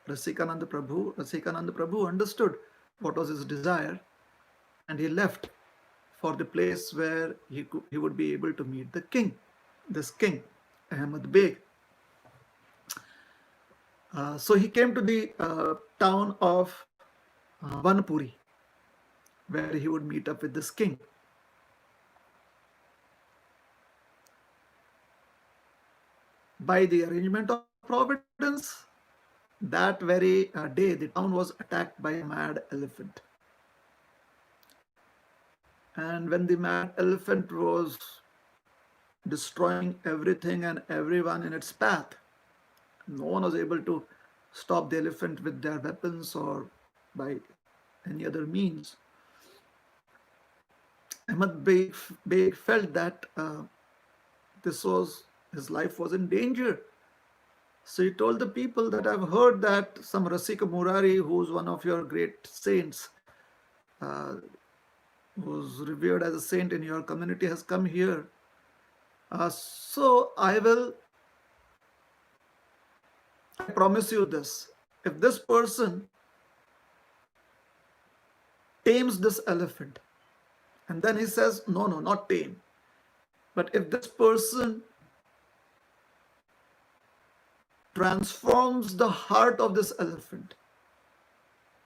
Rasikananda Prabhu. Rasikananda Prabhu understood what was his desire, and he left for the place where he would be able to meet the king, this king, Ahmad Beg. So he came to the town of Vanpuri, where he would meet up with this king. By the arrangement of Providence, that very day the town was attacked by a mad elephant. And when the mad elephant was destroying everything and everyone in its path, no one was able to stop the elephant with their weapons or by any other means. Ahmad Beg felt that this was his life was in danger. So he told the people that I've heard that some Rasika Murari, who's one of your great saints, uh, who's revered as a saint in your community, has come here. So I promise you this. If this person tames this elephant, and then he says, no, no, not tame. But if this person transforms the heart of this elephant,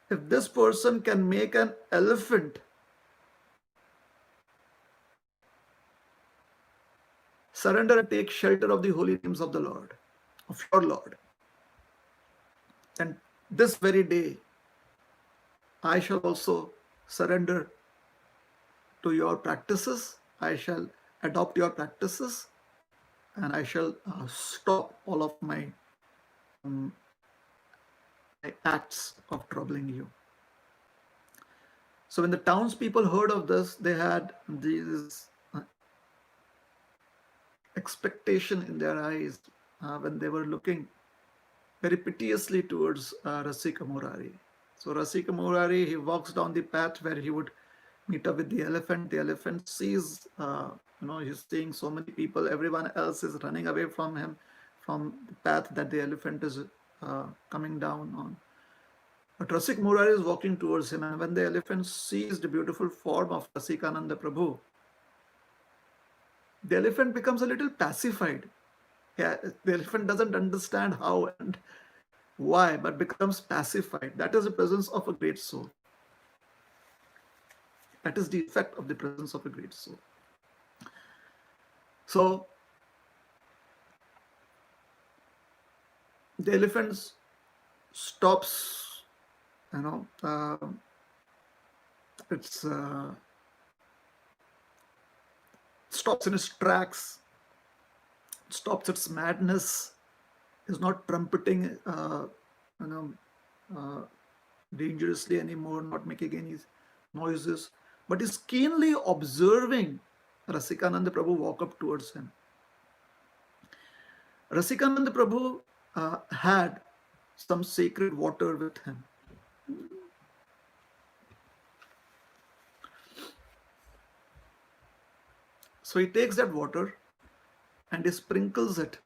if this person can make an elephant surrender and take shelter of the holy names of the Lord, of your Lord, and this very day, I shall also surrender to your practices. I shall adopt your practices, and I shall stop all of my acts of troubling you. So when the townspeople heard of this, they had this expectation in their eyes when they were looking very piteously towards Rasika Murari. So Rasika Murari, he walks down the path where he would meet up with the elephant. The elephant sees, he's seeing so many people. Everyone else is running away from him, from the path that the elephant is coming down on. But Rasik Murari is walking towards him, and when the elephant sees the beautiful form of Rasikananda Prabhu, the elephant becomes a little pacified. Yeah, the elephant doesn't understand how and why, but becomes pacified. That is the presence of a great soul. That is the effect of the presence of a great soul. So the elephant stops, it's stops in its tracks, stops its madness, is not trumpeting, dangerously anymore, not making any noises, but is keenly observing Rasikananda Prabhu walk up towards him. Rasikananda Prabhu had some sacred water with him. So he takes that water and he sprinkles it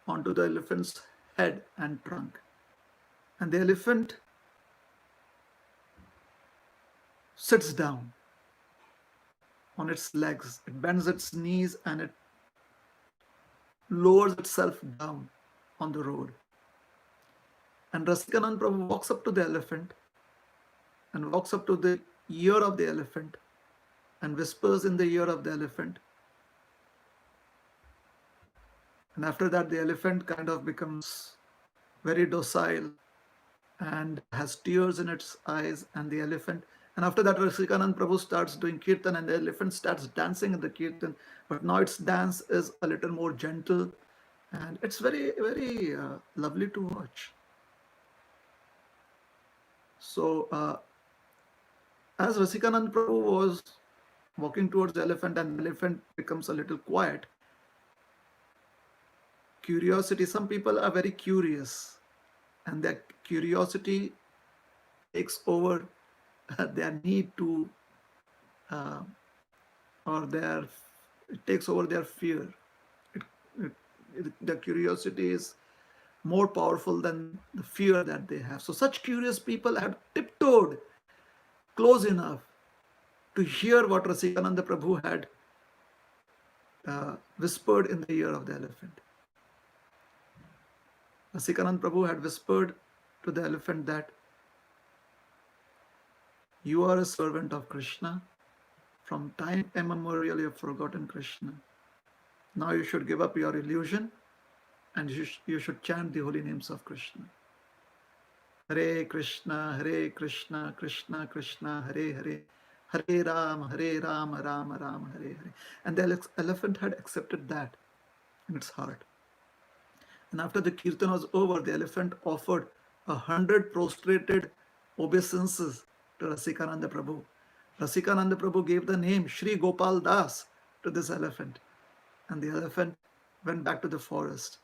onto the elephant's head and trunk. And the elephant sits down on its legs. It bends its knees and it lowers itself down on the road. And Rasikanand Prabhu walks up to the elephant and walks up to the ear of the elephant and whispers in the ear of the elephant. And after that, the elephant kind of becomes very docile and has tears in its eyes. And after that, Rasikanand Prabhu starts doing kirtan, and the elephant starts dancing in the kirtan. But now its dance is a little more gentle, and it's very, very lovely to watch. So, as Rasikanand Prabhu was walking towards the elephant, and the elephant becomes a little quiet, curiosity, some people are very curious, and their curiosity takes over their need to, it takes over their fear. The curiosity is more powerful than the fear that they have. So such curious people have tiptoed close enough to hear what Rasikananda Prabhu had whispered in the ear of the elephant. Rasikananda Prabhu had whispered to the elephant that you are a servant of Krishna. From time immemorial you have forgotten Krishna. Now you should give up your illusion and you should chant the holy names of Krishna. Hare Krishna, Hare Krishna, Krishna Krishna, Hare Hare, Hare Rama, Rama Rama, Hare Hare. And the elephant had accepted that in its heart. And after the kirtan was over, the elephant offered 100 prostrated obeisances to Rasikananda Prabhu. Rasikananda Prabhu gave the name Shri Gopal Das to this elephant, and the elephant went back to the forest.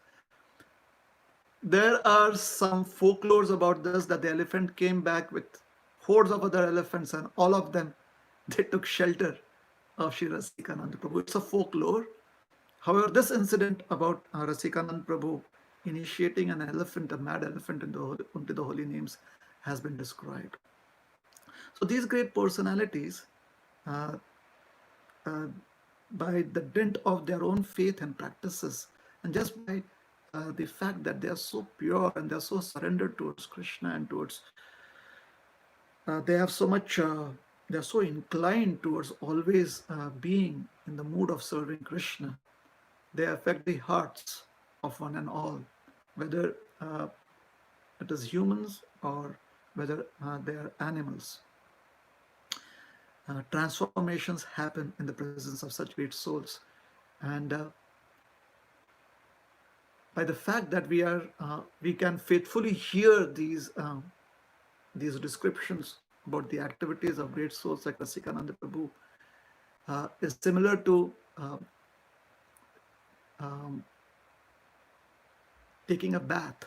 There are some folklores about this, that the elephant came back with hordes of other elephants, and all of them they took shelter of Shri Rasikananda Prabhu. It's a folklore. However, this incident about Rasikanand Prabhu initiating an elephant, a mad elephant, into the holy names has been described. So these great personalities, uh, uh, by the dint of their own faith and practices, and just by the fact that they are so pure and they are so surrendered towards Krishna and towards, they have so much, they are so inclined towards always being in the mood of serving Krishna. They affect the hearts of one and all, whether it is humans or whether they are animals. Transformations happen in the presence of such great souls. And by the fact that we can faithfully hear these descriptions about the activities of great souls like Rasikananda Prabhu, is similar to um, taking a bath.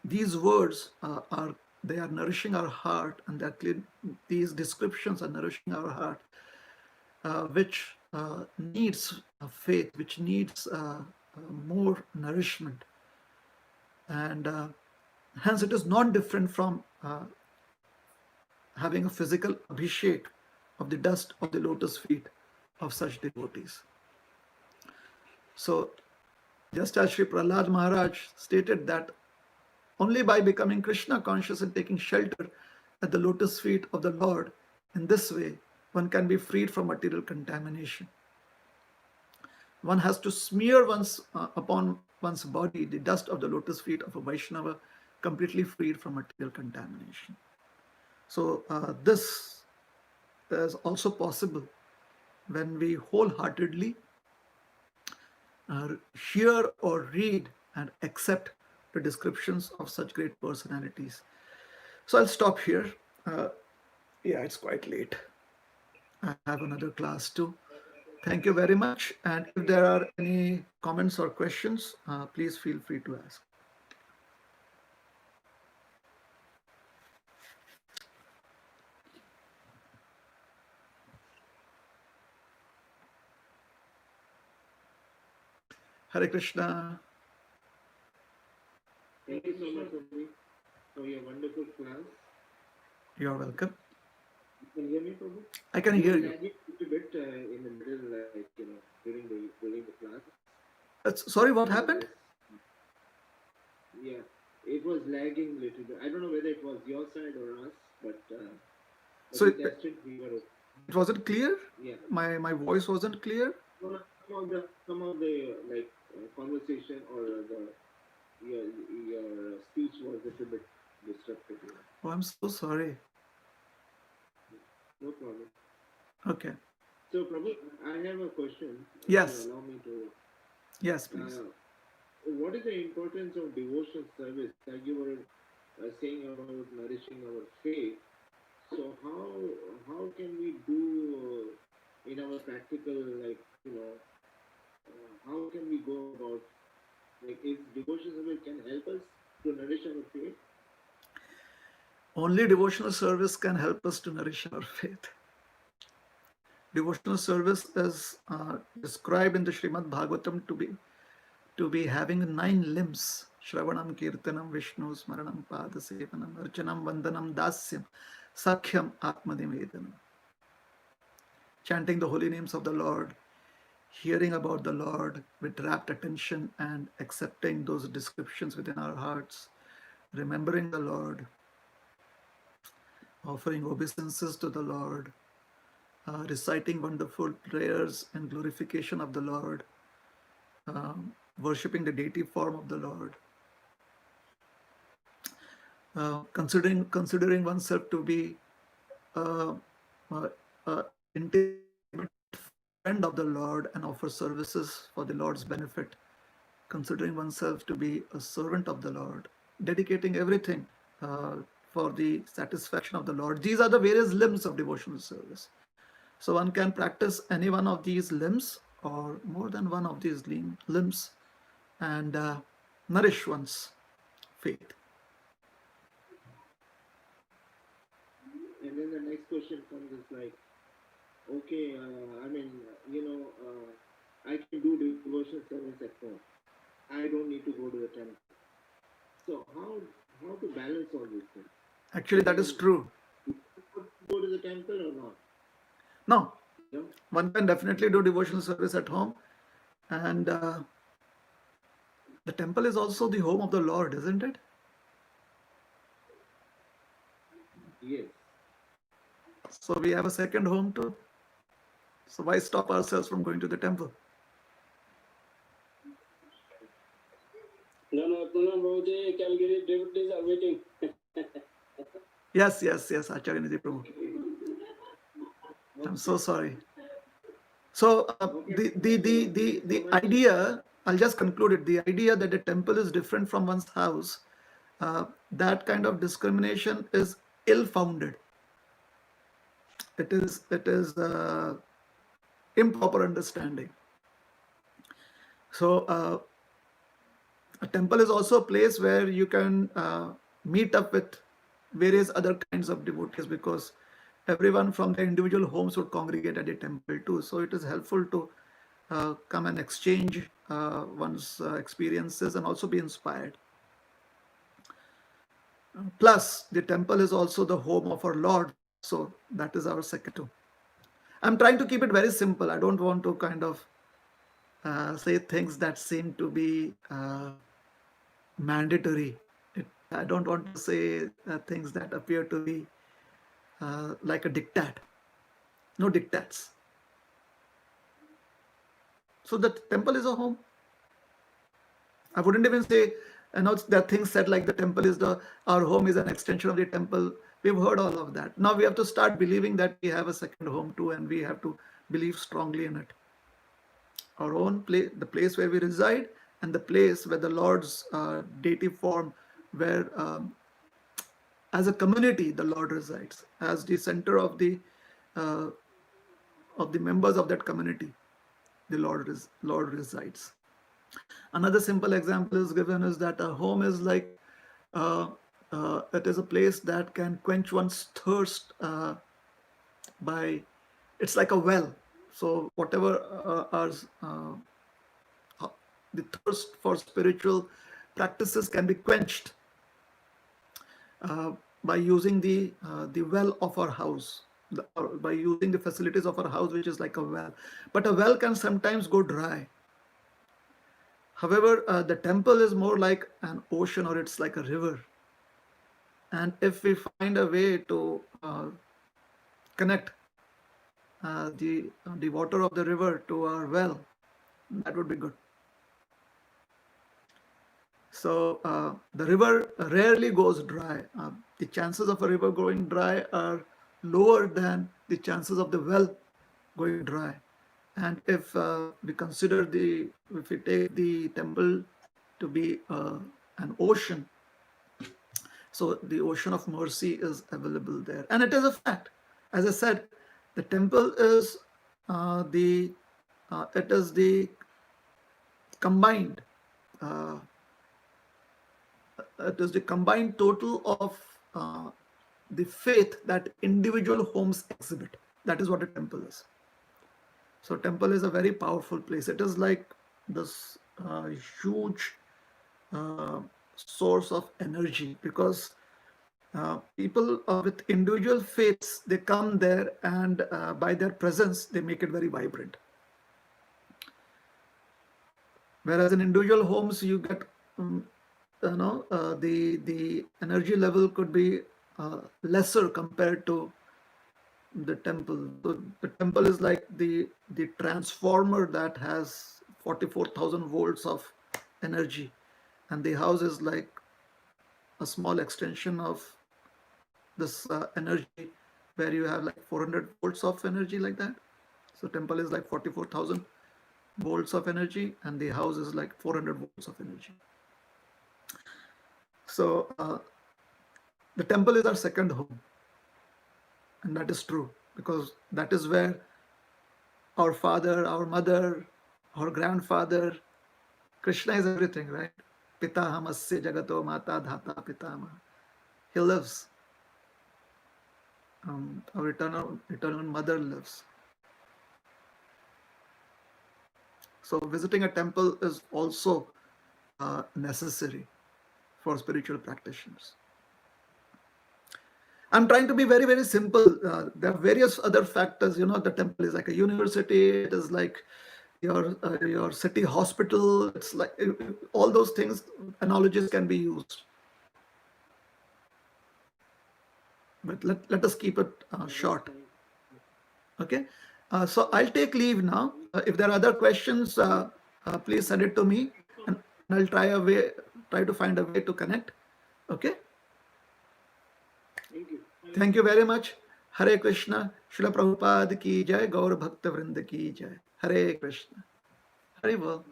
These words they are nourishing our heart, and these descriptions are nourishing our heart, which needs faith, which needs more nourishment, and hence it is not different from having a physical abhishek of the dust of the lotus feet of such devotees. So, just as Sri Prahlad Maharaj stated that only by becoming Krishna conscious and taking shelter at the lotus feet of the Lord, in this way, one can be freed from material contamination. One has to smear upon one's body the dust of the lotus feet of a Vaishnava, completely freed from material contamination. So this is also possible when we wholeheartedly hear or read and accept the descriptions of such great personalities. So I'll stop here. Yeah, it's quite late. I have another class too. Thank you very much. And if there are any comments or questions, please feel free to ask. Hare Krishna. Thank you so much, Prabhu, for your wonderful class. You're welcome. You can hear me, Prabhu? I can hear you. A little bit in the middle, like during the class. Sorry, what happened? Yeah, it was lagging a little bit. I don't know whether it was your side or us, but so we tested. It wasn't clear. Yeah, my voice wasn't clear. Some of the like conversation or your speech was a little bit disrupted. Oh, I'm so sorry. No problem. Okay. So, Prabhu, I have a question. Yes. Allow me to. Yes, please. What is the importance of devotional service? Like you were saying about nourishing our faith. So how can we do in our practical, like how can we go about, like, if devotional service can help us to nourish our faith? Only devotional service can help us to nourish our faith. Devotional service is described in the Srimad Bhagavatam to be having 9 limbs: Shravanam, Kirtanam, Vishnu, Smaranam, Padasevanam, Archanam, Vandanam, Dasyam, Sakhyam, Atmanivedanam. Chanting the holy names of the Lord, hearing about the Lord with rapt attention and accepting those descriptions within our hearts, remembering the Lord, offering obeisances to the Lord, reciting wonderful prayers and glorification of the Lord, worshipping the deity form of the Lord, considering oneself to be uh, intimate friend of the Lord and offer services for the Lord's benefit, considering oneself to be a servant of the Lord, dedicating everything uh, for the satisfaction of the Lord. These are the various limbs of devotional service. So one can practice any one of these limbs or more than one of these limbs and nourish one's faith. And then the next question comes is like, okay, I mean, I can do devotional service at home. I don't need to go to the temple. So how to balance all these things? Actually, that is true. Go to the temple or not? No, Yeah. one can definitely do devotional service at home, and the temple is also the home of the Lord, isn't it? Yes. So we have a second home too. So why stop ourselves from going to the temple? No, Prabhuji, Calgary devotees are waiting. Yes, Acharya Nidhi Prabhu. I'm so sorry. So the idea, I'll just conclude it. The idea that the temple is different from one's house, that kind of discrimination is ill-founded. It is improper understanding. So a temple is also a place where you can meet up with various other kinds of devotees, because everyone from their individual homes would congregate at a temple too. So it is helpful to come and exchange one's experiences and also be inspired. Plus, the temple is also the home of our Lord. So that is our second too. I'm trying to keep it very simple. I don't want to kind of say things that seem to be mandatory. I don't want to say things that appear to be like a diktat. No diktats. So the temple is a home. I wouldn't even say, there are things said like the temple is our home is an extension of the temple. We've heard all of that. Now we have to start believing that we have a second home too, and we have to believe strongly in it. Our own place, the place where we reside, and the place where the Lord's deity form, where as a community the Lord resides, as the center uh, of the members of that community, the Lord resides. Another simple example is given is that a home is like uh, it is a place that can quench one's thirst by, it's like a well. So whatever the thirst for spiritual practices can be quenched by using the well of our house, by using the facilities of our house, which is like a well. But a well can sometimes go dry. However, the temple is more like an ocean, or it's like a river. And if we find a way to connect the water of the river to our well, that would be good. So the river rarely goes dry. The chances of a river going dry are lower than the chances of the well going dry. And if if we take the temple to be an ocean, so the ocean of mercy is available there. And it is a fact. As I said, the temple is it is the combined it is the combined total of the faith that individual homes exhibit. That is what a temple is. So temple is a very powerful place. It is like this huge source of energy, because people with individual faiths, they come there, and by their presence they make it very vibrant. Whereas in individual homes you get the energy level could be lesser compared to the temple. So the temple is like the transformer that has 44,000 volts of energy, and the house is like a small extension of this energy, where you have like 400 volts of energy like that. So temple is like 44,000 volts of energy, and the house is like 400 volts of energy. So the temple is our second home, and that is true, because that is where our father, our mother, our grandfather, Krishna is everything, right? Pitahamasya jagato mata dhata pitama. He lives. Our eternal mother lives. So visiting a temple is also necessary for spiritual practitioners. I'm trying to be very, very simple. There are various other factors. The temple is like a university. It is like your city hospital. It's like all those things. Analogies can be used, but let us keep it short. Okay. So I'll take leave now. If there are other questions, please send it to me, and I'll try to find a way to connect. Okay. Thank you. Thank you very much. Hare Krishna. Srila Prabhupada ki jai. Gaur Bhakta Vrinda ki jai. Hare Krishna. Hare Bol.